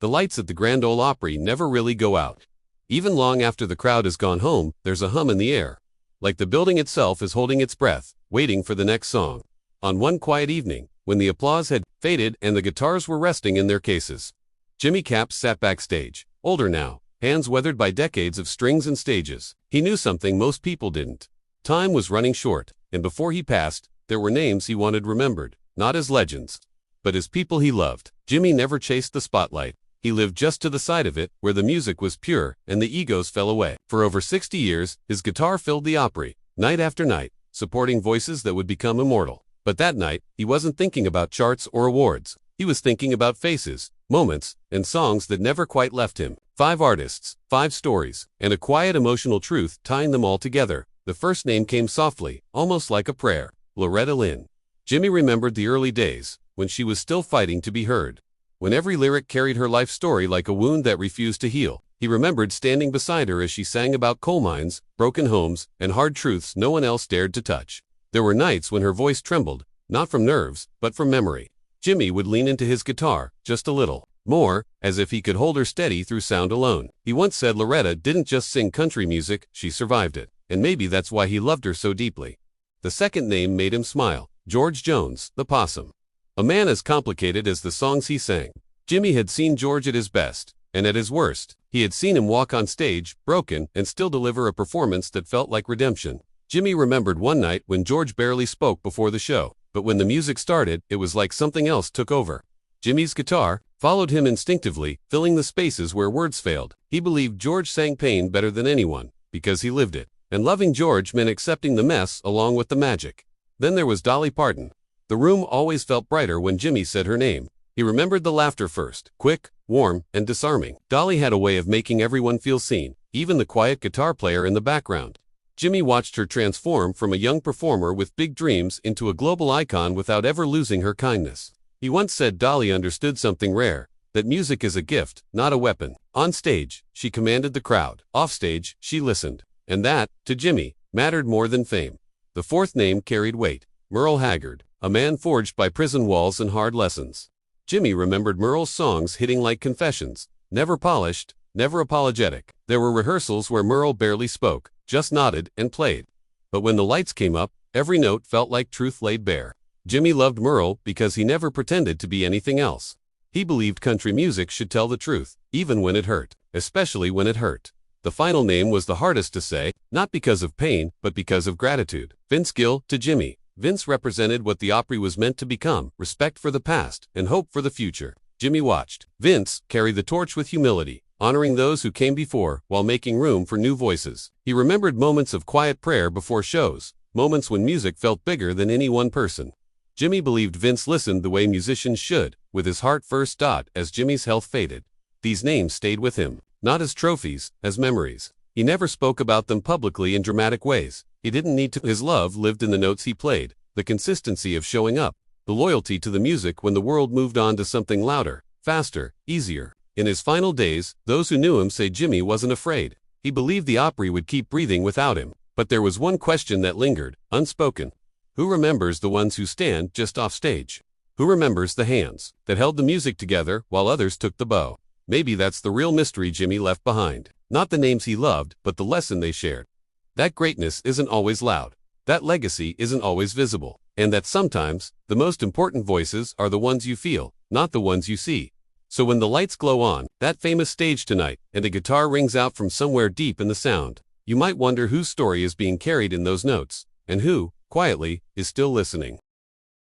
The lights at the Grand Ole Opry never really go out. Even long after the crowd has gone home, there's a hum in the air. Like the building itself is holding its breath, waiting for the next song. On one quiet evening, when the applause had faded and the guitars were resting in their cases, Jimmy Capps sat backstage, older now, hands weathered by decades of strings and stages. He knew something most people didn't. Time was running short, and before he passed, there were names he wanted remembered, not as legends, but as people he loved. Jimmy never chased the spotlight. He lived just to the side of it, where the music was pure and the egos fell away. For over 60 years, his guitar filled the Opry, night after night, supporting voices that would become immortal. But that night, he wasn't thinking about charts or awards. He was thinking about faces, moments, and songs that never quite left him. 5 artists, 5 stories, and a quiet emotional truth tying them all together. The first name came softly, almost like a prayer: Loretta Lynn. Jimmy remembered the early days, when she was still fighting to be heard. When every lyric carried her life story like a wound that refused to heal. He remembered standing beside her as she sang about coal mines, broken homes, and hard truths no one else dared to touch. There were nights when her voice trembled, not from nerves, but from memory. Jimmy would lean into his guitar, just a little more, as if he could hold her steady through sound alone. He once said Loretta didn't just sing country music, she survived it. And maybe that's why he loved her so deeply. The second name made him smile: George Jones, the Possum. A man as complicated as the songs he sang. Jimmy had seen George at his best, and at his worst. He had seen him walk on stage, broken, and still deliver a performance that felt like redemption. Jimmy remembered one night when George barely spoke before the show, but when the music started, it was like something else took over. Jimmy's guitar followed him instinctively, filling the spaces where words failed. He believed George sang pain better than anyone, because he lived it. And loving George meant accepting the mess along with the magic. Then there was Dolly Parton. The room always felt brighter when Jimmy said her name. He remembered the laughter first, quick, warm, and disarming. Dolly had a way of making everyone feel seen, even the quiet guitar player in the background. Jimmy watched her transform from a young performer with big dreams into a global icon without ever losing her kindness. He once said Dolly understood something rare, that music is a gift, not a weapon. On stage, she commanded the crowd. Off stage, she listened. And that, to Jimmy, mattered more than fame. The fourth name carried weight: Merle Haggard, a man forged by prison walls and hard lessons. Jimmy remembered Merle's songs hitting like confessions, never polished, never apologetic. There were rehearsals where Merle barely spoke, just nodded and played. But when the lights came up, every note felt like truth laid bare. Jimmy loved Merle because he never pretended to be anything else. He believed country music should tell the truth, even when it hurt, especially when it hurt. The final name was the hardest to say, not because of pain, but because of gratitude. Vince Gill, to Jimmy. Vince represented what the Opry was meant to become: respect for the past and hope for the future. Jimmy watched Vince carry the torch with humility, honoring those who came before while making room for new voices. He remembered moments of quiet prayer before shows, moments when music felt bigger than any one person. Jimmy believed Vince listened the way musicians should, with his heart first. As Jimmy's health faded, these names stayed with him. Not as trophies, as memories. He never spoke about them publicly in dramatic ways. He didn't need to. His love lived in the notes he played, the consistency of showing up, the loyalty to the music when the world moved on to something louder, faster, easier. In his final days, those who knew him say Jimmy wasn't afraid. He believed the Opry would keep breathing without him. But there was one question that lingered, unspoken. Who remembers the ones who stand just off stage? Who remembers the hands that held the music together while others took the bow? Maybe that's the real mystery Jimmy left behind. Not the names he loved, but the lesson they shared. That greatness isn't always loud. That legacy isn't always visible. And that sometimes, the most important voices are the ones you feel, not the ones you see. So when the lights glow on that famous stage tonight, and a guitar rings out from somewhere deep in the sound, you might wonder whose story is being carried in those notes, and who, quietly, is still listening.